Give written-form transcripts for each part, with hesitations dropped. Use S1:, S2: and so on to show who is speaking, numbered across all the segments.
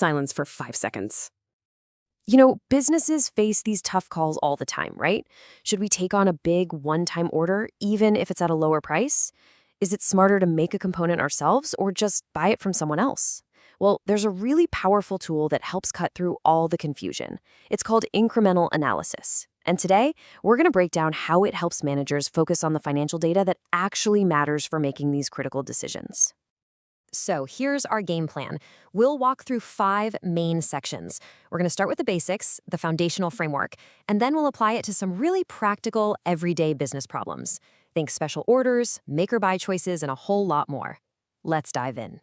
S1: Silence for 5 seconds. Businesses face these tough calls all the time, right? Should we take on a big one-time order, even if it's at a lower price? Is it smarter to make a component ourselves or just buy it from someone else? Well, there's a really powerful tool that helps cut through all the confusion. It's called Incremental Analysis. And today, we're going to break down how it helps managers focus on the financial data that actually matters for making these critical decisions. So here's our game plan. We'll walk through 5 main sections. We're going to start with the basics, the foundational framework, and then we'll apply it to some really practical, everyday business problems. Think special orders, make or buy choices, and a whole lot more. Let's dive in.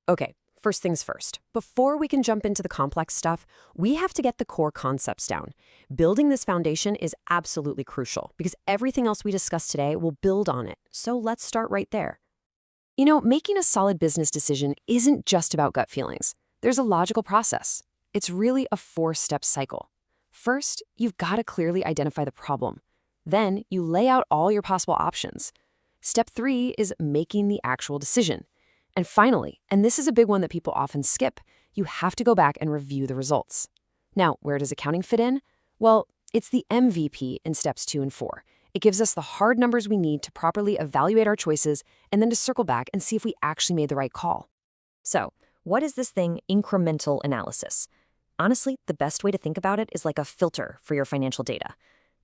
S1: Okay, first things first. Before we can jump into the complex stuff, we have to get the core concepts down. Building this foundation is absolutely crucial because everything else we discuss today will build on it. So let's start right there. Making a solid business decision isn't just about gut feelings. There's a logical process. It's really a 4-step cycle. First, you've got to clearly identify the problem. Then, you lay out all your possible options. Step 3 is making the actual decision. And finally, and this is a big one that people often skip, you have to go back and review the results. Now, where does accounting fit in? Well, it's the MVP in steps 2 and 4. It gives us the hard numbers we need to properly evaluate our choices and then to circle back and see if we actually made the right call. So, what is this thing, incremental analysis? Honestly, the best way to think about it is like a filter for your financial data.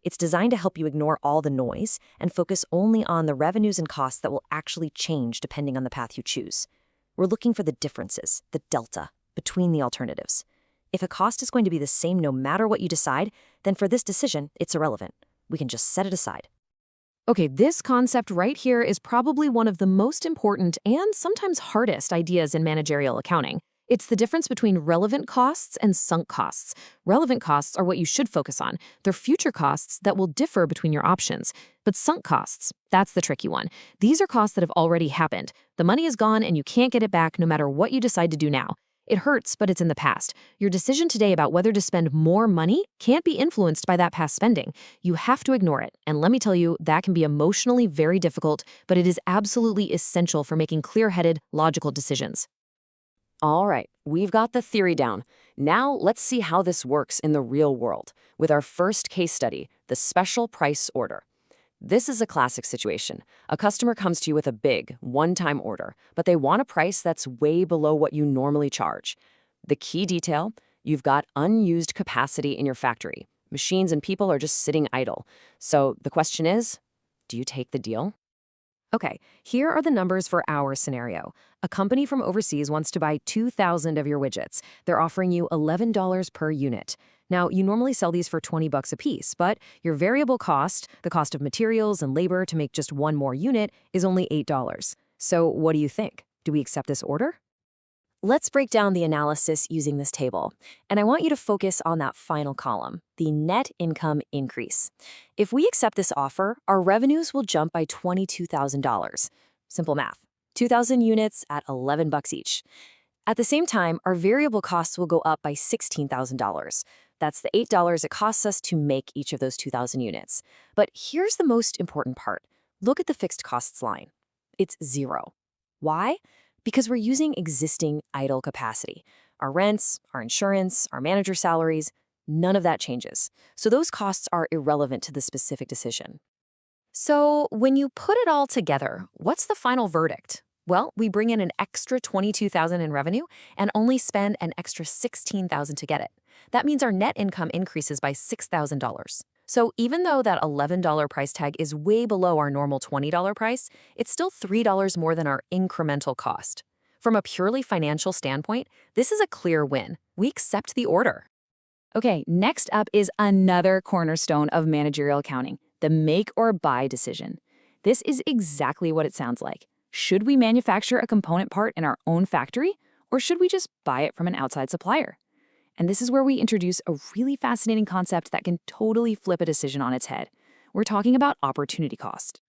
S1: It's designed to help you ignore all the noise and focus only on the revenues and costs that will actually change depending on the path you choose. We're looking for the differences, the delta, between the alternatives. If a cost is going to be the same no matter what you decide, then for this decision, it's irrelevant. We can just set it aside. Okay, this concept right here is probably one of the most important and sometimes hardest ideas in managerial accounting. It's the difference between relevant costs and sunk costs. Relevant costs are what you should focus on. They're future costs that will differ between your options. But sunk costs, that's the tricky one. These are costs that have already happened. The money is gone and you can't get it back no matter what you decide to do now. It hurts, but it's in the past. Your decision today about whether to spend more money can't be influenced by that past spending. You have to ignore it. And let me tell you, that can be emotionally very difficult, but it is absolutely essential for making clear-headed, logical decisions. All right, we've got the theory down. Now let's see how this works in the real world with our first case study, the special price order. This is a classic situation. A customer comes to you with a big, one-time order, but they want a price that's way below what you normally charge. The key detail, you've got unused capacity in your factory. Machines and people are just sitting idle. So the question is, do you take the deal? Okay, here are the numbers for our scenario. A company from overseas wants to buy 2,000 of your widgets. They're offering you $11 per unit. Now, you normally sell these for $20 a piece, but your variable cost, the cost of materials and labor to make just one more unit, is only $8. So what do you think? Do we accept this order? Let's break down the analysis using this table. And I want you to focus on that final column, the net income increase. If we accept this offer, our revenues will jump by $22,000. Simple math. 2,000 units at $11 each. At the same time, our variable costs will go up by $16,000. That's the $8 it costs us to make each of those 2,000 units. But here's the most important part. Look at the fixed costs line. It's 0. Why? Because we're using existing idle capacity. Our rents, our insurance, our manager salaries, none of that changes. So those costs are irrelevant to the specific decision. So when you put it all together, what's the final verdict? Well, we bring in an extra $22,000 in revenue and only spend an extra $16,000 to get it. That means our net income increases by $6,000. So even though that $11 price tag is way below our normal $20 price, it's still $3 more than our incremental cost. From a purely financial standpoint, this is a clear win. We accept the order. Okay, next up is another cornerstone of managerial accounting, the make or buy decision. This is exactly what it sounds like. Should we manufacture a component part in our own factory, or should we just buy it from an outside supplier? And this is where we introduce a really fascinating concept that can totally flip a decision on its head. We're talking about opportunity cost.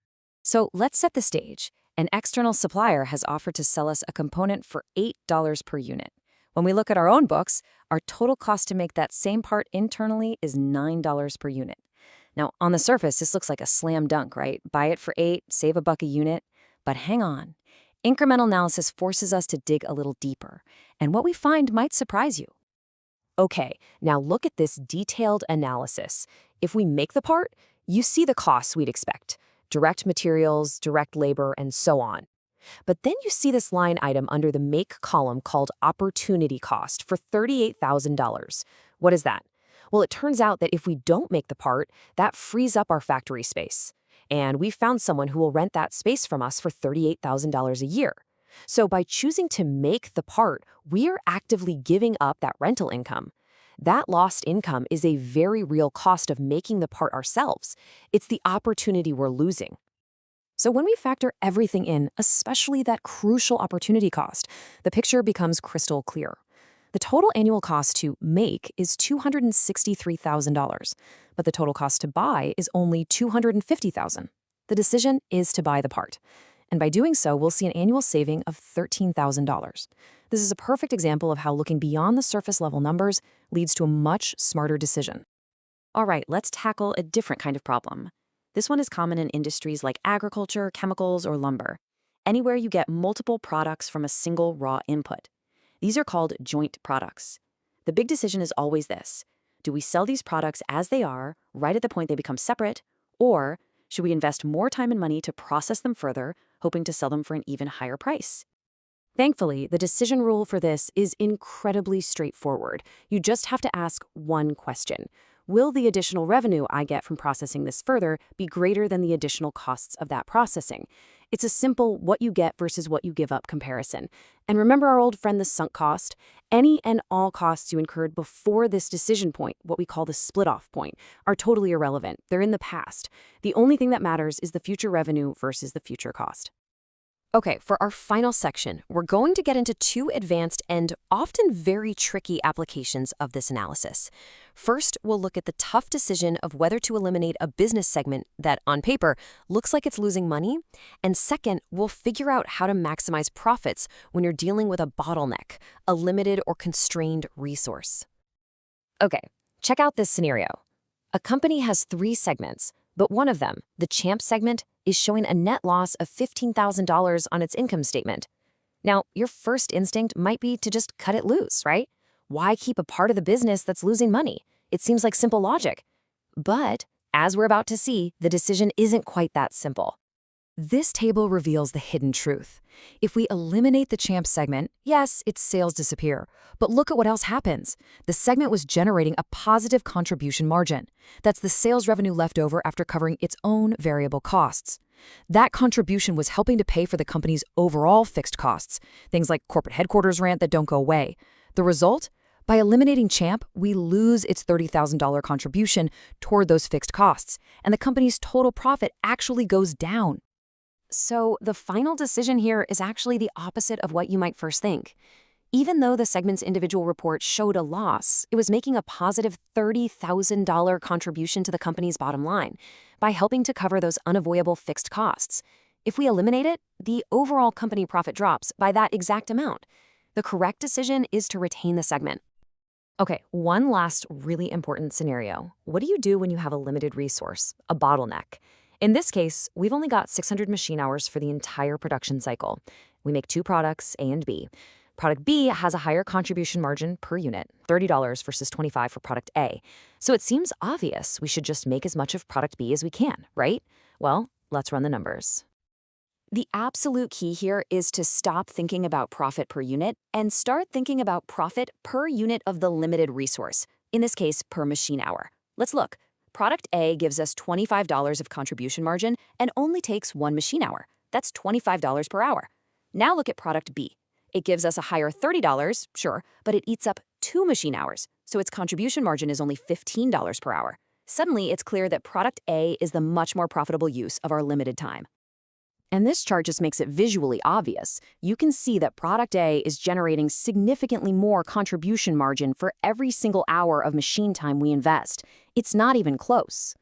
S1: So let's set the stage. An external supplier has offered to sell us a component for $8 per unit. When we look at our own books, our total cost to make that same part internally is $9 per unit. Now, on the surface, this looks like a slam dunk, right? Buy it for $8, save $1 a unit. But hang on. Incremental analysis forces us to dig a little deeper, and what we find might surprise you. Okay, now look at this detailed analysis. If we make the part, you see the costs we'd expect: direct materials, direct labor, and so on. But then you see this line item under the make column called opportunity cost for $38,000. What is that? Well, it turns out that if we don't make the part, that frees up our factory space. And we found someone who will rent that space from us for $38,000 a year. So by choosing to make the part, we are actively giving up that rental income. That lost income is a very real cost of making the part ourselves. It's the opportunity we're losing. So when we factor everything in, especially that crucial opportunity cost, the picture becomes crystal clear. The total annual cost to make is $263,000, but the total cost to buy is only $250,000. The decision is to buy the part. And by doing so, we'll see an annual saving of $13,000. This is a perfect example of how looking beyond the surface level numbers leads to a much smarter decision. All right, let's tackle a different kind of problem. This one is common in industries like agriculture, chemicals, or lumber, anywhere you get multiple products from a single raw input. These are called joint products. The big decision is always this: do we sell these products as they are, right at the point they become separate, or should we invest more time and money to process them further, hoping to sell them for an even higher price? Thankfully, the decision rule for this is incredibly straightforward. You just have to ask one question: will the additional revenue I get from processing this further be greater than the additional costs of that processing? It's a simple what you get versus what you give up comparison. And remember our old friend, the sunk cost? Any and all costs you incurred before this decision point, what we call the split-off point, are totally irrelevant. They're in the past. The only thing that matters is the future revenue versus the future cost. Okay, for our final section, we're going to get into two advanced and often very tricky applications of this analysis. First, we'll look at the tough decision of whether to eliminate a business segment that, on paper, looks like it's losing money. And second, we'll figure out how to maximize profits when you're dealing with a bottleneck, a limited or constrained resource. Okay, check out this scenario. A company has 3 segments, but one of them, the champ segment, is showing a net loss of $15,000 on its income statement. Now, your first instinct might be to just cut it loose, right? Why keep a part of the business that's losing money? It seems like simple logic. But, as we're about to see, the decision isn't quite that simple. This table reveals the hidden truth. If we eliminate the champ segment, yes, its sales disappear. But look at what else happens. The segment was generating a positive contribution margin. That's the sales revenue left over after covering its own variable costs. That contribution was helping to pay for the company's overall fixed costs, things like corporate headquarters rent that don't go away. The result? By eliminating champ, we lose its $30,000 contribution toward those fixed costs, and the company's total profit actually goes down. So the final decision here is actually the opposite of what you might first think. Even though the segment's individual report showed a loss, it was making a positive $30,000 contribution to the company's bottom line by helping to cover those unavoidable fixed costs. If we eliminate it, the overall company profit drops by that exact amount. The correct decision is to retain the segment. Okay, one last really important scenario. What do you do when you have a limited resource, a bottleneck? In this case, we've only got 600 machine hours for the entire production cycle. We make 2 products, A and B. Product B has a higher contribution margin per unit, $30 versus $25 for product A. So it seems obvious we should just make as much of product B as we can, right? Well, let's run the numbers. The absolute key here is to stop thinking about profit per unit and start thinking about profit per unit of the limited resource, in this case, per machine hour. Let's look. Product A gives us $25 of contribution margin and only takes 1 machine hour. That's $25 per hour. Now look at product B. It gives us a higher $30, sure, but it eats up 2 machine hours, so its contribution margin is only $15 per hour. Suddenly, it's clear that product A is the much more profitable use of our limited time. And this chart just makes it visually obvious. You can see that product A is generating significantly more contribution margin for every single hour of machine time we invest. It's not even close.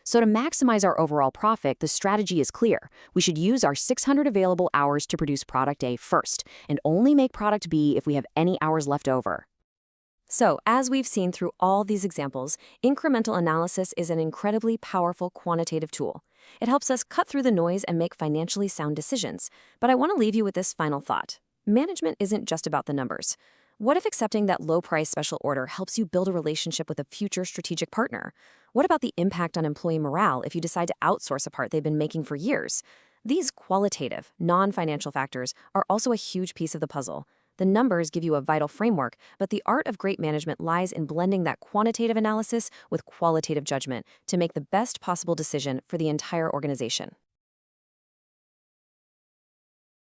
S1: So to maximize our overall profit, the strategy is clear. We should use our 600 available hours to produce product A first, and only make product B if we have any hours left over. So, as we've seen through all these examples, incremental analysis is an incredibly powerful quantitative tool. It helps us cut through the noise and make financially sound decisions. But I want to leave you with this final thought. Management isn't just about the numbers. What if accepting that low price special order helps you build a relationship with a future strategic partner? What about the impact on employee morale if you decide to outsource a part they've been making for years? These qualitative, non financial factors are also a huge piece of the puzzle. The numbers give you a vital framework, but the art of great management lies in blending that quantitative analysis with qualitative judgment to make the best possible decision for the entire organization.